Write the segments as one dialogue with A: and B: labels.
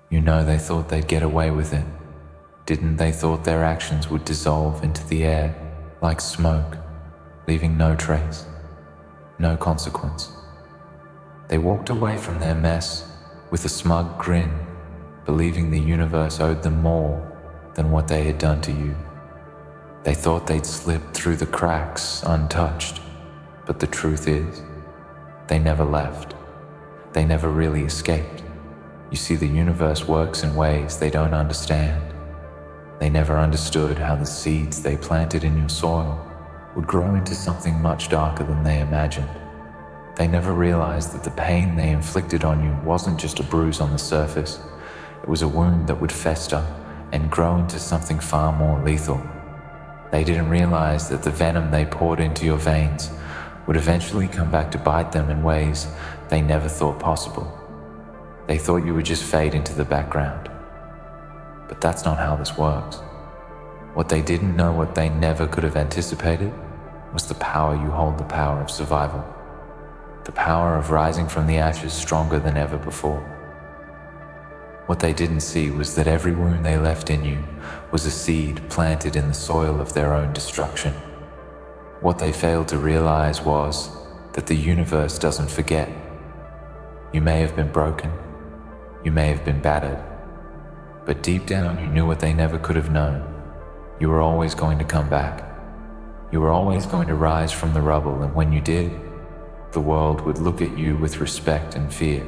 A: You know they thought they'd get away with it. Didn't they thought their actions would dissolve into the air like smoke, leaving no trace, no consequence. They walked away from their mess with a smug grin, believing the universe owed them more than what they had done to you. They thought they'd slipped through the cracks untouched, but the truth is, they never left. They never really escaped. You see, the universe works in ways they don't understand. They never understood how the seeds they planted in your soil would grow into something much darker than they imagined. They never realized that the pain they inflicted on you wasn't just a bruise on the surface. It was a wound that would fester and grow into something far more lethal. They didn't realize that the venom they poured into your veins would eventually come back to bite them in ways they never thought possible. They thought you would just fade into the background. But that's not how this works. What they didn't know, what they never could have anticipated, was the power you hold, the power of survival. The power of rising from the ashes stronger than ever before. What they didn't see was that every wound they left in you was a seed planted in the soil of their own destruction. What they failed to realize was that the universe doesn't forget. You may have been broken, you may have been battered, but deep down you knew what they never could have known. You were always going to come back. You were always going to rise from the rubble, and when you did, the world would look at you with respect and fear.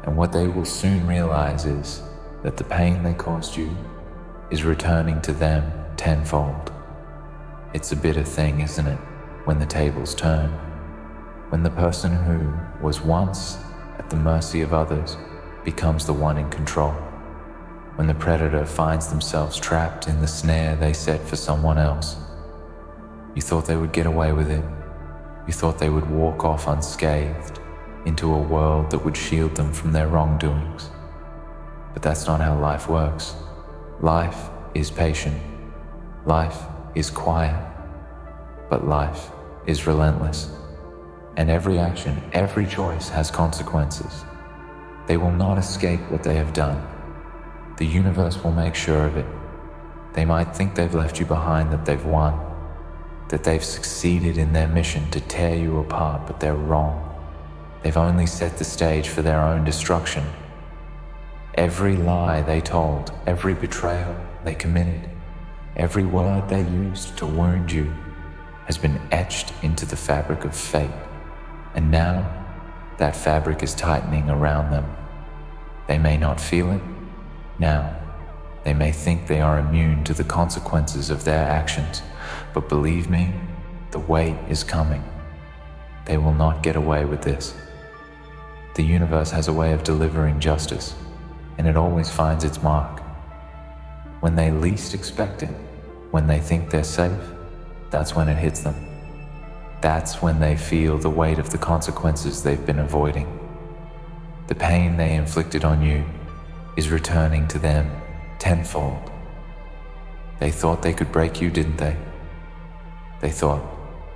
A: And what they will soon realize is that the pain they caused you is returning to them tenfold. It's a bitter thing, isn't it, when the tables turn? When the person who was once at the mercy of others becomes the one in control. When the predator finds themselves trapped in the snare they set for someone else. You thought they would get away with it. You thought they would walk off unscathed into a world that would shield them from their wrongdoings. But that's not how life works. Life is patient. Life is quiet. But life is relentless. And every action, every choice has consequences. They will not escape what they have done. The universe will make sure of it. They might think they've left you behind, that they've won, that they've succeeded in their mission to tear you apart, but they're wrong. They've only set the stage for their own destruction. Every lie they told, every betrayal they committed, every word they used to wound you has been etched into the fabric of fate. And now, that fabric is tightening around them. They may not feel it now. They may think they are immune to the consequences of their actions, but believe me, the weight is coming. They will not get away with this. The universe has a way of delivering justice, and it always finds its mark. When they least expect it, when they think they're safe, that's when it hits them. That's when they feel the weight of the consequences they've been avoiding. The pain they inflicted on you is returning to them tenfold. They thought they could break you, didn't they? They thought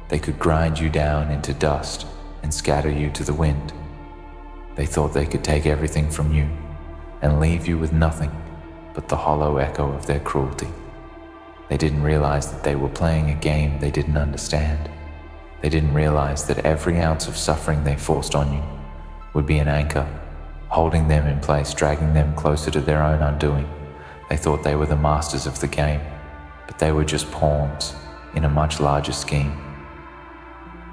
A: they could grind you down into dust and scatter you to the wind. They thought they could take everything from you and leave you with nothing but the hollow echo of their cruelty. They didn't realize that they were playing a game they didn't understand. They didn't realize that every ounce of suffering they forced on you would be an anchor, holding them in place, dragging them closer to their own undoing. They thought they were the masters of the game, but they were just pawns in a much larger scheme.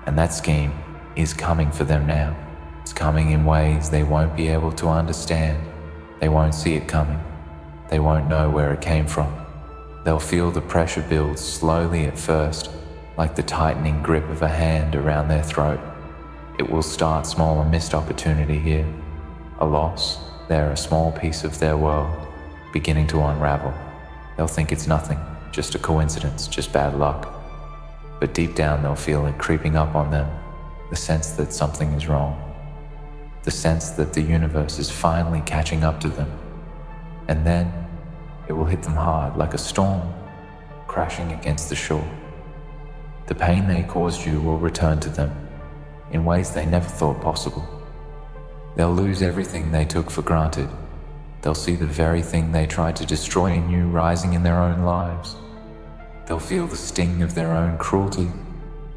A: And that scheme is coming for them now. It's coming in ways they won't be able to understand. They won't see it coming. They won't know where it came from. They'll feel the pressure build slowly at first, like the tightening grip of a hand around their throat. It will start small, a missed opportunity here, a loss there, a small piece of their world beginning to unravel. They'll think it's nothing, just a coincidence, just bad luck. But deep down they'll feel it creeping up on them, the sense that something is wrong, the sense that the universe is finally catching up to them. And then it will hit them hard, like a storm crashing against the shore. The pain they caused you will return to them in ways they never thought possible. They'll lose everything they took for granted, They'll see the very thing they tried to destroy in you rising in their own lives. They'll feel the sting of their own cruelty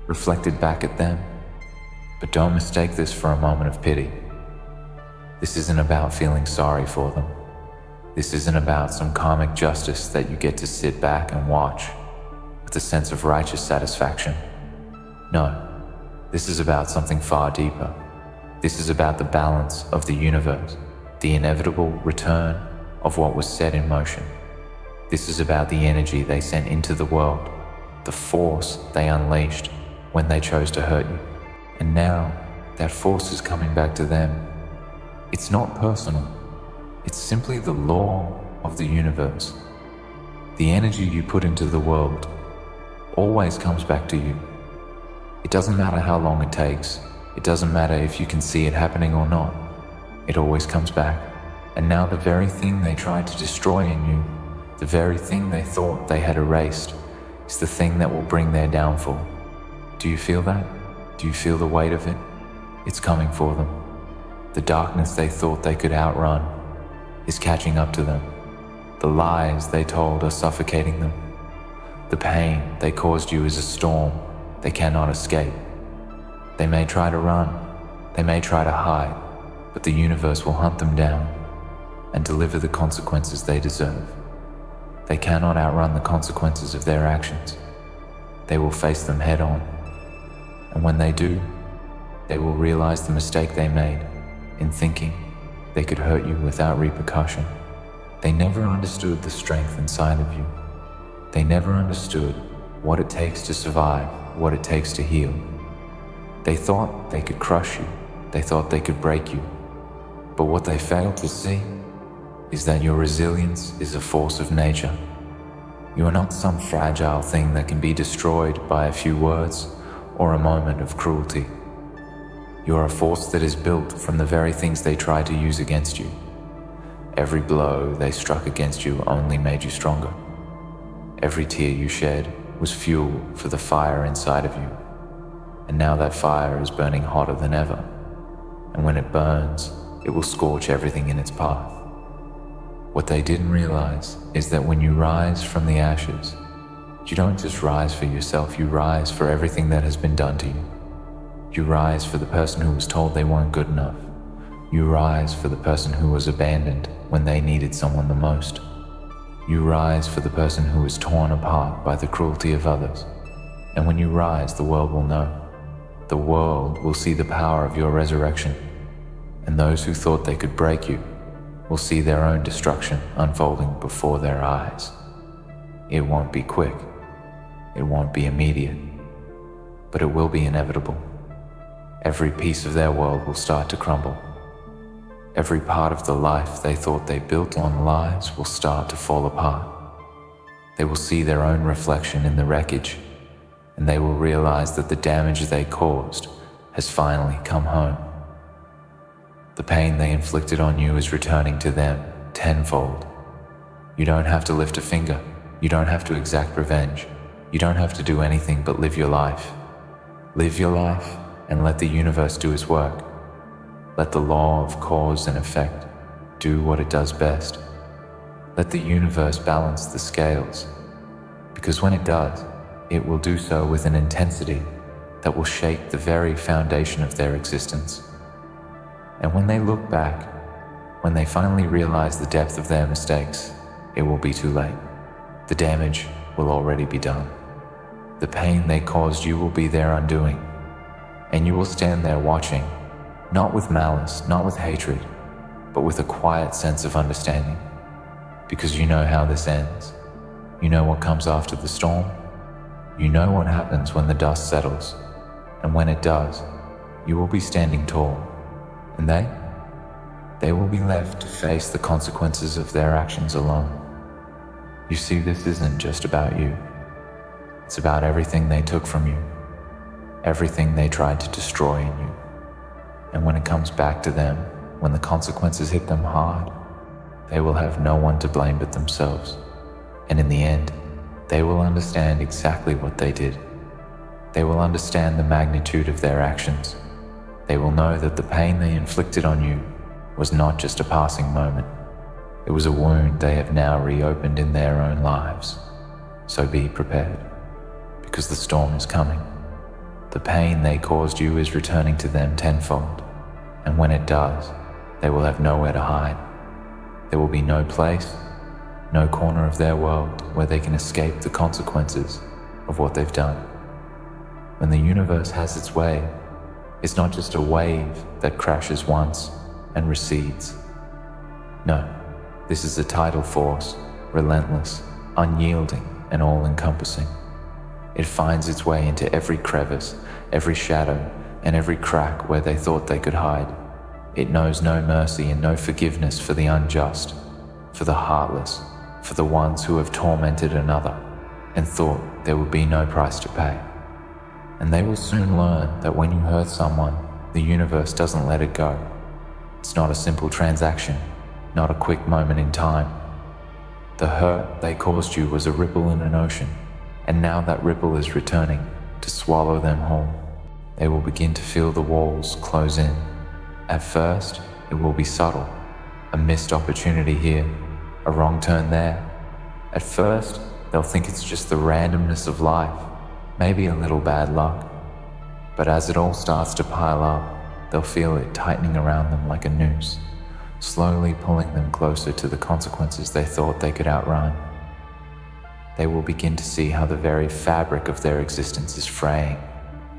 A: reflected back at them. But don't mistake this for a moment of pity. This isn't about feeling sorry for them. This isn't about some karmic justice that you get to sit back and watch with a sense of righteous satisfaction. No, this is about something far deeper. This is about the balance of the universe, the inevitable return of what was set in motion. This is about the energy they sent into the world, the force they unleashed when they chose to hurt you. And now, that force is coming back to them. It's not personal. It's simply the law of the universe. The energy you put into the world always comes back to you. It doesn't matter how long it takes. It doesn't matter if you can see it happening or not. It always comes back. And now the very thing they tried to destroy in you, the very thing they thought they had erased, is the thing that will bring their downfall. Do you feel that? Do you feel the weight of it? It's coming for them. The darkness they thought they could outrun is catching up to them. The lies they told are suffocating them. The pain they caused you is a storm they cannot escape. They may try to run, they may try to hide, but the universe will hunt them down and deliver the consequences they deserve. They cannot outrun the consequences of their actions. They will face them head on. And when they do, they will realize the mistake they made in thinking they could hurt you without repercussion. They never understood the strength inside of you. They never understood what it takes to survive, what it takes to heal. They thought they could crush you. They thought they could break you. But what they failed to see is that your resilience is a force of nature. You are not some fragile thing that can be destroyed by a few words or a moment of cruelty. You are a force that is built from the very things they tried to use against you. Every blow they struck against you only made you stronger. Every tear you shed was fuel for the fire inside of you. And now that fire is burning hotter than ever. And when it burns, it will scorch everything in its path. What they didn't realize is that when you rise from the ashes, you don't just rise for yourself, you rise for everything that has been done to you. You rise for the person who was told they weren't good enough. You rise for the person who was abandoned when they needed someone the most. You rise for the person who was torn apart by the cruelty of others. And when you rise, the world will know. The world will see the power of your resurrection. And those who thought they could break you will see their own destruction unfolding before their eyes. It won't be quick. It won't be immediate. But it will be inevitable. Every piece of their world will start to crumble. Every part of the life they thought they built on lies will start to fall apart. They will see their own reflection in the wreckage, and they will realize that the damage they caused has finally come home. The pain they inflicted on you is returning to them tenfold. You don't have to lift a finger. You don't have to exact revenge. You don't have to do anything but live your life. Live your life and let the universe do its work. Let the law of cause and effect do what it does best. Let the universe balance the scales, because when it does, it will do so with an intensity that will shake the very foundation of their existence. And when they look back, when they finally realize the depth of their mistakes, it will be too late. The damage will already be done. The pain they caused you will be their undoing. And you will stand there watching, not with malice, not with hatred, but with a quiet sense of understanding. Because you know how this ends. You know what comes after the storm. You know what happens when the dust settles. And when it does, you will be standing tall. And they will be left to face the consequences of their actions alone. You see, this isn't just about you. It's about everything they took from you. Everything they tried to destroy in you. And when it comes back to them, when the consequences hit them hard, they will have no one to blame but themselves. And in the end, they will understand exactly what they did. They will understand the magnitude of their actions. They will know that the pain they inflicted on you was not just a passing moment. It was a wound they have now reopened in their own lives. So be prepared, because the storm is coming. The pain they caused you is returning to them tenfold, and when it does, they will have nowhere to hide. There will be no place, no corner of their world where they can escape the consequences of what they've done. When the universe has its way, it's not just a wave that crashes once and recedes. No, this is a tidal force, relentless, unyielding, and all-encompassing. It finds its way into every crevice, every shadow, and every crack where they thought they could hide. It knows no mercy and no forgiveness for the unjust, for the heartless, for the ones who have tormented another and thought there would be no price to pay. And they will soon learn that when you hurt someone, the universe doesn't let it go. It's not a simple transaction, not a quick moment in time. The hurt they caused you was a ripple in an ocean, and now that ripple is returning to swallow them whole. They will begin to feel the walls close in. At first, it will be subtle, a missed opportunity here, a wrong turn there. At first, they'll think it's just the randomness of life, maybe a little bad luck. But as it all starts to pile up, they'll feel it tightening around them like a noose, slowly pulling them closer to the consequences they thought they could outrun. They will begin to see how the very fabric of their existence is fraying,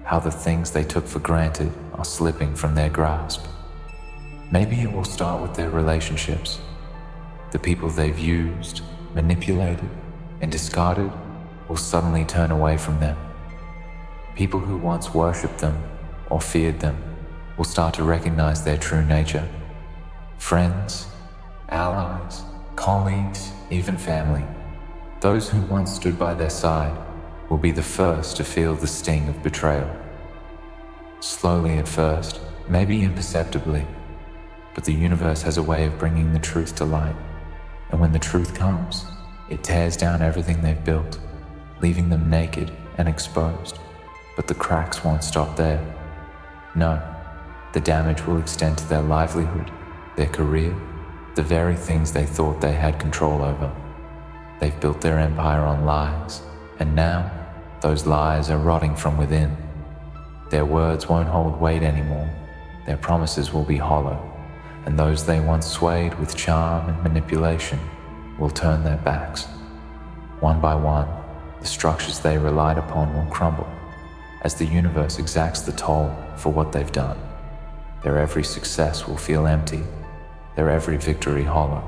A: how the things they took for granted are slipping from their grasp. Maybe it will start with their relationships. The people they've used, manipulated, and discarded will suddenly turn away from them. People who once worshipped them or feared them will start to recognize their true nature. Friends, allies, colleagues, even family, those who once stood by their side will be the first to feel the sting of betrayal. Slowly at first, maybe imperceptibly, but the universe has a way of bringing the truth to light. And when the truth comes, it tears down everything they've built, leaving them naked and exposed. But the cracks won't stop there. No, the damage will extend to their livelihood, their career, the very things they thought they had control over. They've built their empire on lies, and now those lies are rotting from within. Their words won't hold weight anymore. Their promises will be hollow, and those they once swayed with charm and manipulation will turn their backs. One by one, the structures they relied upon will crumble as the universe exacts the toll for what they've done. Their every success will feel empty, their every victory hollow.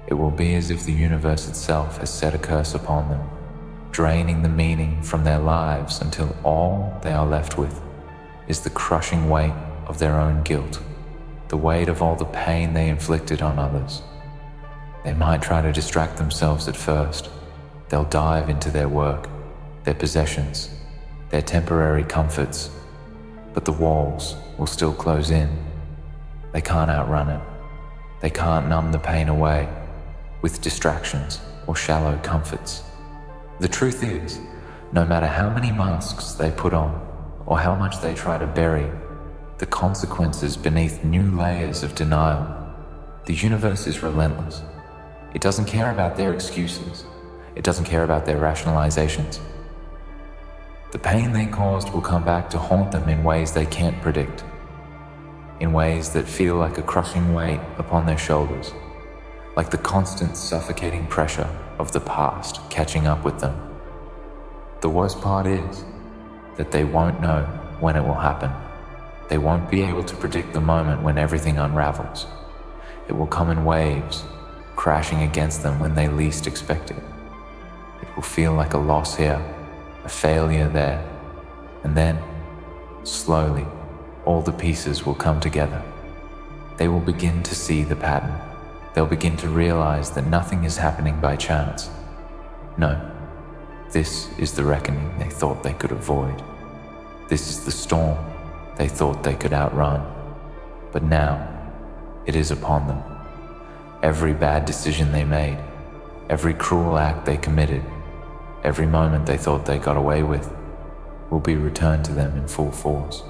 A: It will be as if the universe itself has set a curse upon them, draining the meaning from their lives until all they are left with is the crushing weight of their own guilt, the weight of all the pain they inflicted on others. They might try to distract themselves at first. They'll dive into their work, their possessions, their temporary comforts, but the walls will still close in. They can't outrun it. They can't numb the pain away with distractions or shallow comforts. The truth is, no matter how many masks they put on or how much they try to bury the consequences beneath new layers of denial, the universe is relentless. It doesn't care about their excuses. It doesn't care about their rationalizations. The pain they caused will come back to haunt them in ways they can't predict, in ways that feel like a crushing weight upon their shoulders, like the constant suffocating pressure of the past catching up with them. The worst part is that they won't know when it will happen. They won't be able to predict the moment when everything unravels. It will come in waves, crashing against them when they least expect it. It will feel like a loss here, a failure there, and then, slowly, all the pieces will come together. They will begin to see the pattern. They'll begin to realize that nothing is happening by chance. No, this is the reckoning they thought they could avoid. This is the storm they thought they could outrun. But now, it is upon them. Every bad decision they made, every cruel act they committed, every moment they thought they got away with, will be returned to them in full force.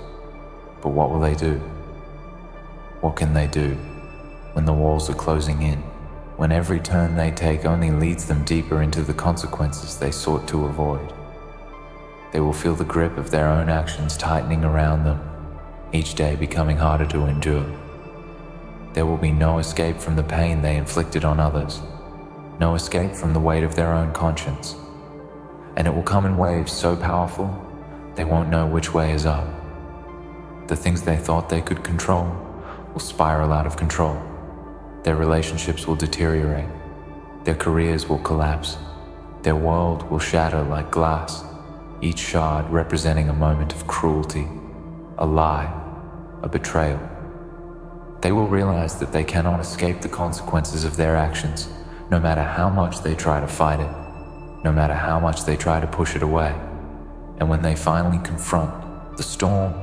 A: But what will they do? What can they do when the walls are closing in when every turn they take only leads them deeper into the consequences they sought to avoid. They will feel the grip of their own actions tightening around them, each day becoming harder to endure. There will be no escape from the pain they inflicted on others, no escape from the weight of their own conscience. And it will come in waves so powerful, they won't know which way is up. The things they thought they could control will spiral out of control. Their relationships will deteriorate. Their careers will collapse. Their world will shatter like glass, each shard representing a moment of cruelty, a lie, a betrayal. They will realize that they cannot escape the consequences of their actions, no matter how much they try to fight it, no matter how much they try to push it away. And when they finally confront the storm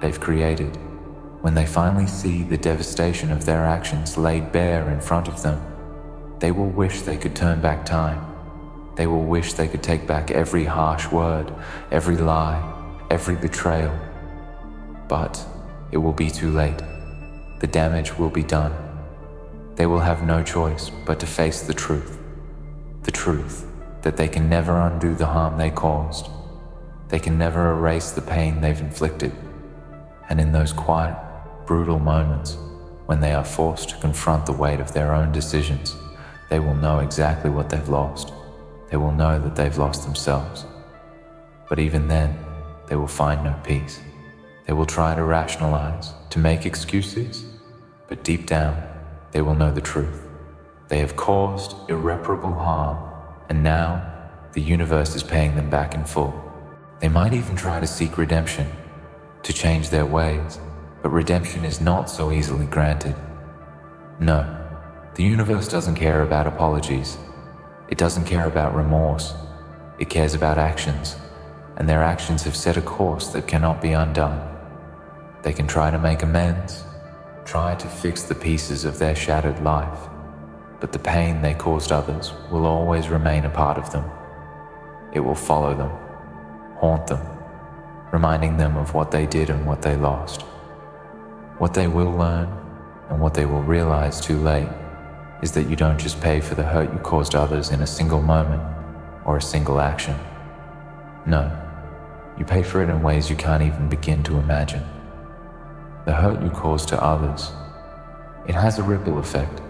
A: they've created, when they finally see the devastation of their actions laid bare in front of them, they will wish they could turn back time. They will wish they could take back every harsh word, every lie, every betrayal. But it will be too late. The damage will be done. They will have no choice but to face the truth that they can never undo the harm they caused. They can never erase the pain they've inflicted. And in those quiet, brutal moments, when they are forced to confront the weight of their own decisions, they will know exactly what they've lost. They will know that they've lost themselves. But even then, they will find no peace. They will try to rationalize, to make excuses, but deep down, they will know the truth. They have caused irreparable harm, and now the universe is paying them back in full. They might even try to seek redemption, to change their ways, but redemption is not so easily granted. No, the universe doesn't care about apologies. It doesn't care about remorse. It cares about actions, and their actions have set a course that cannot be undone. They can try to make amends, try to fix the pieces of their shattered life, but the pain they caused others will always remain a part of them. It will follow them, haunt them, reminding them of what they did and what they lost. What they will learn, and what they will realize too late, is that you don't just pay for the hurt you caused others in a single moment or a single action. No, you pay for it in ways you can't even begin to imagine. The hurt you cause to others, it has a ripple effect.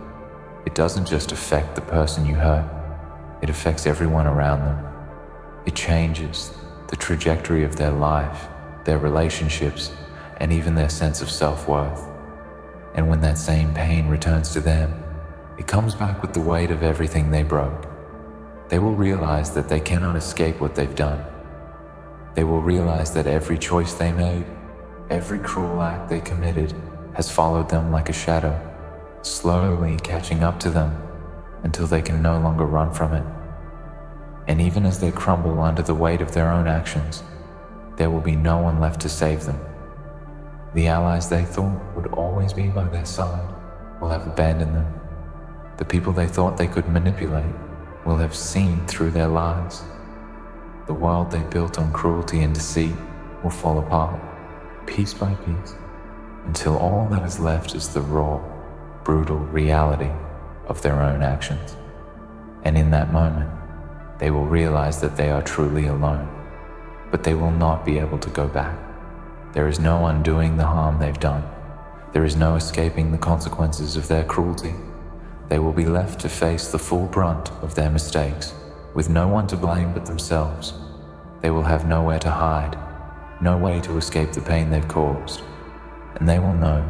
A: It doesn't just affect the person you hurt, it affects everyone around them. It changes the trajectory of their life, their relationships, and even their sense of self-worth. And when that same pain returns to them, it comes back with the weight of everything they broke. They will realize that they cannot escape what they've done. They will realize that every choice they made, every cruel act they committed, has followed them like a shadow, slowly catching up to them until they can no longer run from it. And even as they crumble under the weight of their own actions, there will be no one left to save them. The allies they thought would always be by their side will have abandoned them. The people they thought they could manipulate will have seen through their lies. The world they built on cruelty and deceit will fall apart, piece by piece, until all that is left is the raw, brutal reality of their own actions. And in that moment, they will realize that they are truly alone, but they will not be able to go back. There is no undoing the harm they've done. There is no escaping the consequences of their cruelty. They will be left to face the full brunt of their mistakes, with no one to blame but themselves. They will have nowhere to hide, no way to escape the pain they've caused, and they will know,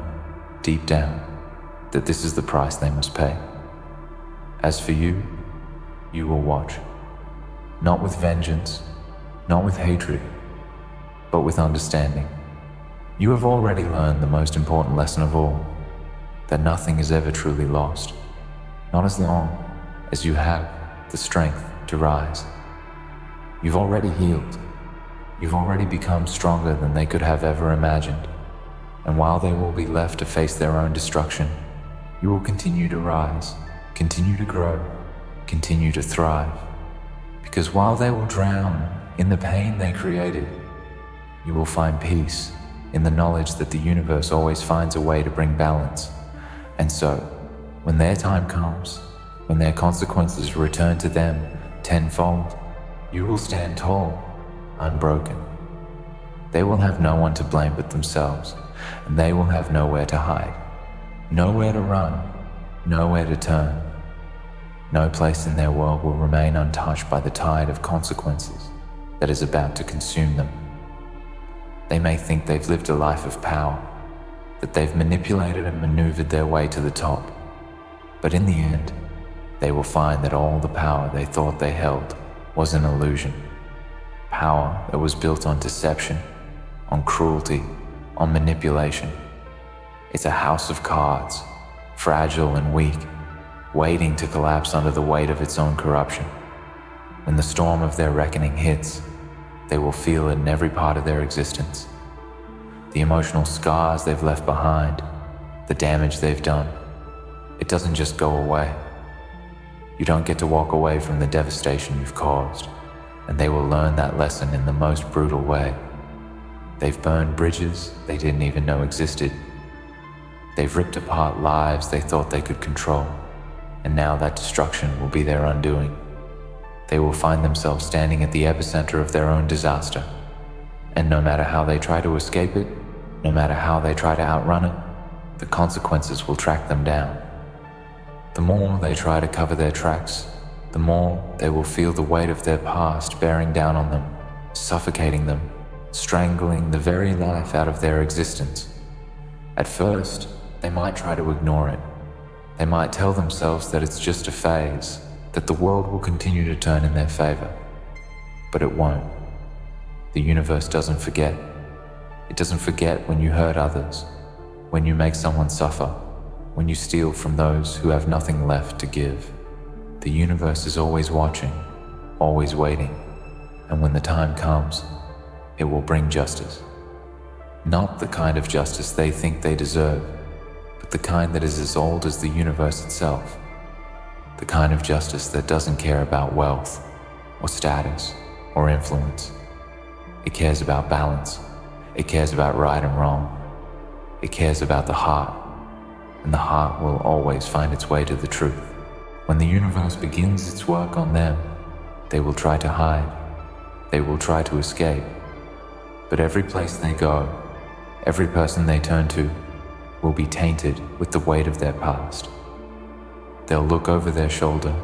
A: deep down, that this is the price they must pay. As for you, you will watch, not with vengeance, not with hatred, but with understanding. You have already learned the most important lesson of all, that nothing is ever truly lost, not as long as you have the strength to rise. You've already healed. You've already become stronger than they could have ever imagined. And while they will be left to face their own destruction, you will continue to rise, continue to grow, continue to thrive. Because while they will drown in the pain they created, you will find peace in the knowledge that the universe always finds a way to bring balance. And so, when their time comes, when their consequences return to them tenfold, you will stand tall, unbroken. They will have no one to blame but themselves, and they will have nowhere to hide, nowhere to run, nowhere to turn. No place in their world will remain untouched by the tide of consequences that is about to consume them. They may think they've lived a life of power, that they've manipulated and maneuvered their way to the top, but in the end, they will find that all the power they thought they held was an illusion. Power that was built on deception, on cruelty, on manipulation. It's a house of cards, fragile and weak, waiting to collapse under the weight of its own corruption. When the storm of their reckoning hits, they will feel it in every part of their existence. The emotional scars they've left behind, the damage they've done, it doesn't just go away. You don't get to walk away from the devastation you've caused, and they will learn that lesson in the most brutal way. They've burned bridges they didn't even know existed. They've ripped apart lives they thought they could control, and now that destruction will be their undoing. They will find themselves standing at the epicenter of their own disaster, and no matter how they try to escape it, no matter how they try to outrun it, the consequences will track them down. The more they try to cover their tracks, the more they will feel the weight of their past bearing down on them, suffocating them, strangling the very life out of their existence. At first, they might try to ignore it. They might tell themselves that it's just a phase, that the world will continue to turn in their favor. But it won't. The universe doesn't forget. It doesn't forget when you hurt others, when you make someone suffer, when you steal from those who have nothing left to give. The universe is always watching, always waiting, and when the time comes, it will bring justice. Not the kind of justice they think they deserve, but the kind that is as old as the universe itself. The kind of justice that doesn't care about wealth, or status, or influence. It cares about balance. It cares about right and wrong. It cares about the heart, and the heart will always find its way to the truth. When the universe begins its work on them, they will try to hide. They will try to escape. But every place they go, every person they turn to, will be tainted with the weight of their past. They'll look over their shoulder,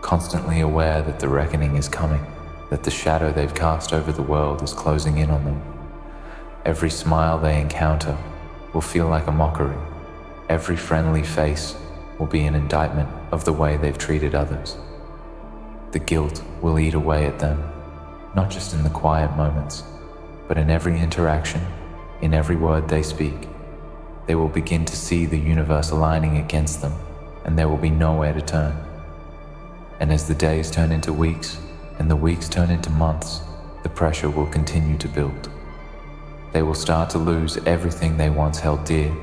A: constantly aware that the reckoning is coming, that the shadow they've cast over the world is closing in on them. Every smile they encounter will feel like a mockery. Every friendly face will be an indictment of the way they've treated others. The guilt will eat away at them, not just in the quiet moments, but in every interaction, in every word they speak. They will begin to see the universe aligning against them, and there will be nowhere to turn. And as the days turn into weeks, and the weeks turn into months, the pressure will continue to build. They will start to lose everything they once held dear.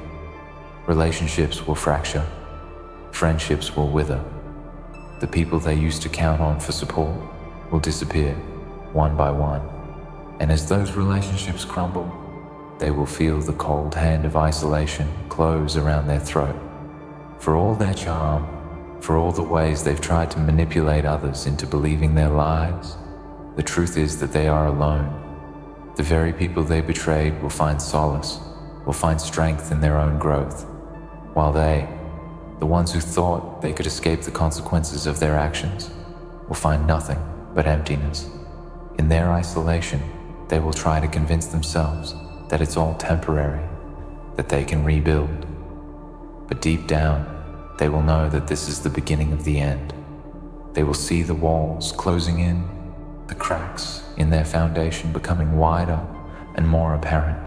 A: Relationships will fracture. Friendships will wither. The people they used to count on for support will disappear, one by one. And as those relationships crumble, they will feel the cold hand of isolation close around their throat. For all their charm, for all the ways they've tried to manipulate others into believing their lies, the truth is that they are alone. The very people they betrayed will find solace, will find strength in their own growth, while they, the ones who thought they could escape the consequences of their actions, will find nothing but emptiness. In their isolation, they will try to convince themselves that it's all temporary, that they can rebuild. But deep down, they will know that this is the beginning of the end. They will see the walls closing in, the cracks in their foundation becoming wider and more apparent.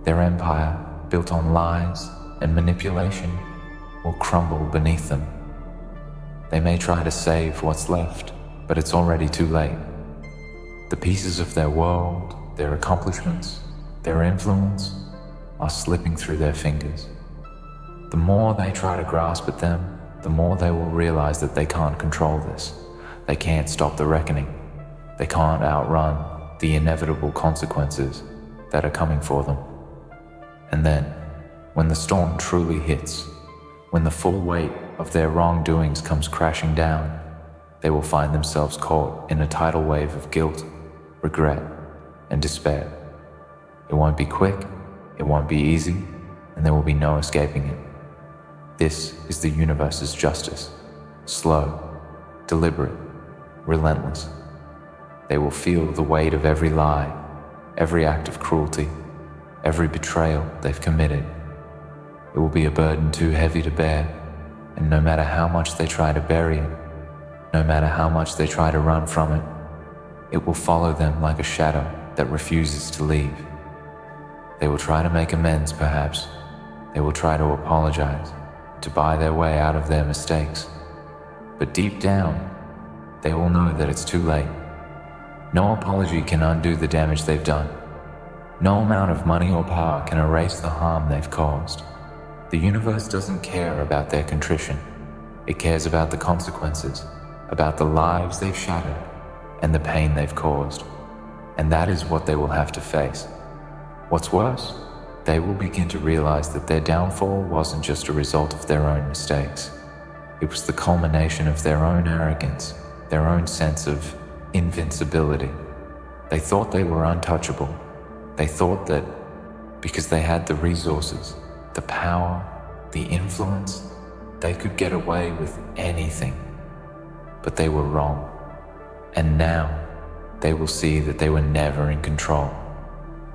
A: Their empire, built on lies and manipulation, will crumble beneath them. They may try to save what's left, but it's already too late. The pieces of their world, their accomplishments, their influence are slipping through their fingers. The more they try to grasp at them, the more they will realize that they can't control this. They can't stop the reckoning. They can't outrun the inevitable consequences that are coming for them. And then, when the storm truly hits, when the full weight of their wrongdoings comes crashing down, they will find themselves caught in a tidal wave of guilt, regret, and despair. It won't be quick, it won't be easy, and there will be no escaping it. This is the universe's justice. Slow, deliberate, relentless. They will feel the weight of every lie, every act of cruelty, every betrayal they've committed. It will be a burden too heavy to bear, and no matter how much they try to bury it, no matter how much they try to run from it, it will follow them like a shadow that refuses to leave. They will try to make amends, perhaps. They will try to apologize, to buy their way out of their mistakes. But deep down, they will know that it's too late. No apology can undo the damage they've done. No amount of money or power can erase the harm they've caused. The universe doesn't care about their contrition. It cares about the consequences, about the lives they've shattered, and the pain they've caused. And that is what they will have to face. What's worse, they will begin to realize that their downfall wasn't just a result of their own mistakes. It was the culmination of their own arrogance, their own sense of invincibility. They thought they were untouchable. They thought that because they had the resources, the power, the influence, they could get away with anything. But they were wrong. And now they will see that they were never in control.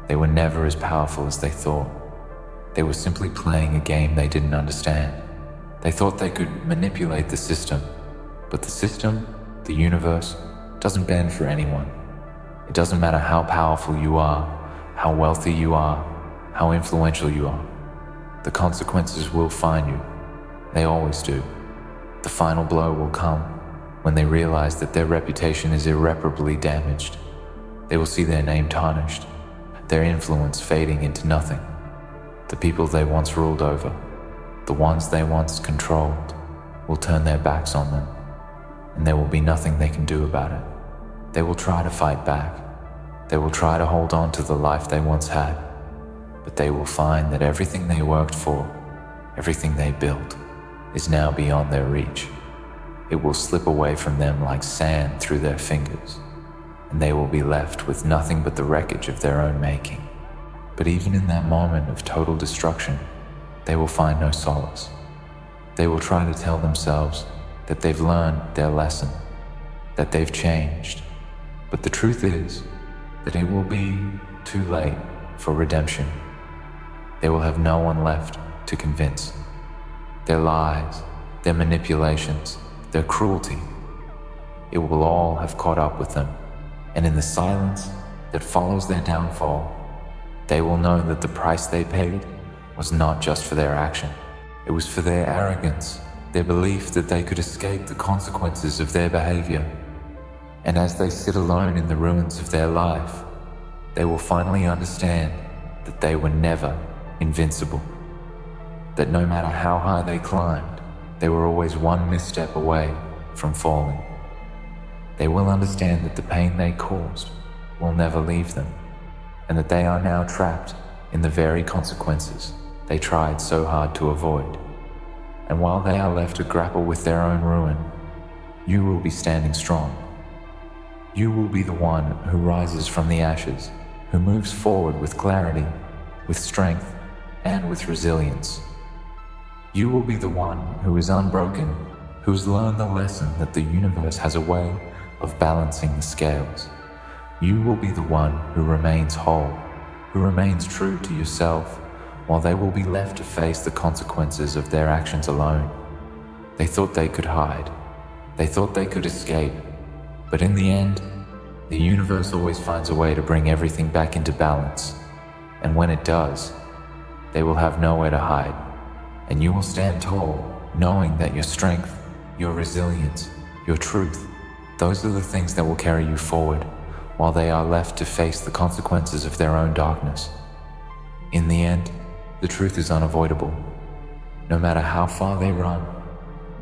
A: They were never as powerful as they thought. They were simply playing a game they didn't understand. They thought they could manipulate the system, but the system, the universe, doesn't bend for anyone. It doesn't matter how powerful you are, how wealthy you are, how influential you are. The consequences will find you. They always do. The final blow will come when they realize that their reputation is irreparably damaged. They will see their name tarnished, their influence fading into nothing. The people they once ruled over, the ones they once controlled, will turn their backs on them, and there will be nothing they can do about it. They will try to fight back. They will try to hold on to the life they once had, but they will find that everything they worked for, everything they built, is now beyond their reach. It will slip away from them like sand through their fingers, and they will be left with nothing but the wreckage of their own making. But even in that moment of total destruction, they will find no solace. They will try to tell themselves that they've learned their lesson, that they've changed. But the truth is that it will be too late for redemption. They will have no one left to convince. Their lies, their manipulations, their cruelty, it will all have caught up with them. And in the silence that follows their downfall, they will know that the price they paid was not just for their action. It was for their arrogance, their belief that they could escape the consequences of their behavior. And as they sit alone in the ruins of their life, they will finally understand that they were never invincible. That no matter how high they climbed, they were always one misstep away from falling. They will understand that the pain they caused will never leave them, and that they are now trapped in the very consequences they tried so hard to avoid. And while they are left to grapple with their own ruin, you will be standing strong. You will be the one who rises from the ashes, who moves forward with clarity, with strength, and with resilience. You will be the one who is unbroken, who has learned the lesson that the universe has a way of balancing the scales. You will be the one who remains whole, who remains true to yourself, while they will be left to face the consequences of their actions alone. They thought they could hide. They thought they could escape. But in the end, the universe always finds a way to bring everything back into balance. And when it does, they will have nowhere to hide. And you will stand tall, knowing that your strength, your resilience, your truth, those are the things that will carry you forward, while they are left to face the consequences of their own darkness. In the end, the truth is unavoidable. No matter how far they run,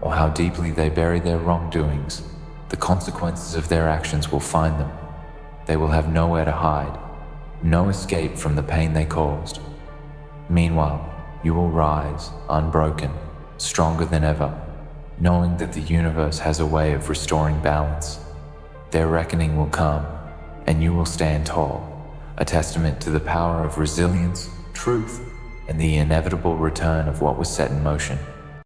A: or how deeply they bury their wrongdoings, the consequences of their actions will find them. They will have nowhere to hide, no escape from the pain they caused. Meanwhile, you will rise, unbroken, stronger than ever, knowing that the universe has a way of restoring balance. Their reckoning will come, and you will stand tall, a testament to the power of resilience, truth, and the inevitable return of what was set in motion.